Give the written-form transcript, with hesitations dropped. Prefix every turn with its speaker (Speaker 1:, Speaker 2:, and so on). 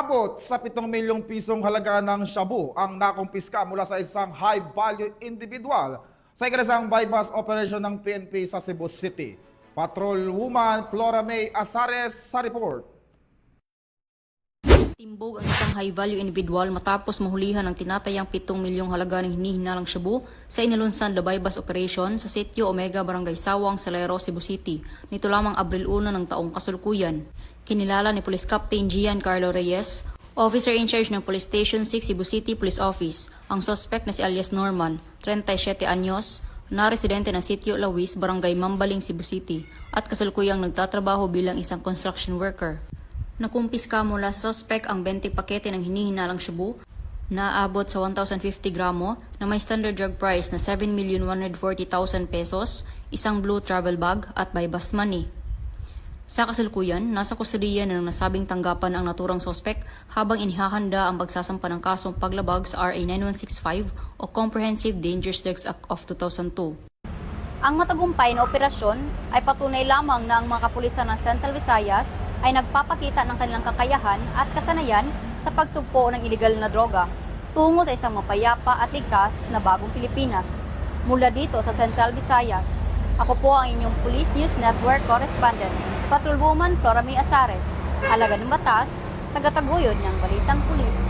Speaker 1: Umaabot sa 7 milyong pisong halaga ng shabu ang nakumpiska mula sa isang high-value individual sa ikinasang bypass operation ng PNP sa Cebu City. Patrol Woman Flora May Asares sa report.
Speaker 2: Timbog ang isang high-value individual matapos mahulihan ng tinatayang 7 milyong halaga ng hinihinalang shabu sa inilunsan na bypass operation sa Sitio Omega, Barangay Sawang, Salero, Cebu City, nito lamang Abril 1 ng taong kasalukuyan. Kinilala ni Police Captain Giancarlo Reyes, Officer in charge ng Police Station 6 Cebu City Police Office, ang suspect na si alias Norman, 37 anyos, na residente ng Sitio Lawis, Barangay Mambaling, Cebu City, at kasalukuyang nagtatrabaho bilang isang construction worker. Nakumpiska mula sa suspect ang 20 pakete ng hinihinalang shabu na aabot sa 1,050 gramo na may standard drug price na 7,140,000 pesos, isang blue travel bag at buy bust money. Sa kasalukuyan, nasa kusodiya na ng nasabing tanggapan ang naturang suspect habang inihahanda ang pagsasampa ng kasong paglabag sa RA 9165 o Comprehensive Dangerous Drugs Act of 2002.
Speaker 3: Ang matagumpay na operasyon ay patunay lamang na ang mga kapulisan ng Central Visayas ay nagpapakita ng kanilang kakayahan at kasanayan sa pagsugpo ng iligal na droga tungo sa isang mapayapa at ligtas na bagong Pilipinas. Mula dito sa Central Visayas, ako po ang inyong Police News Network correspondent, Patrol Woman Flora May Asares, halaga ng batas, tagataguyod ng Balitang Pulis.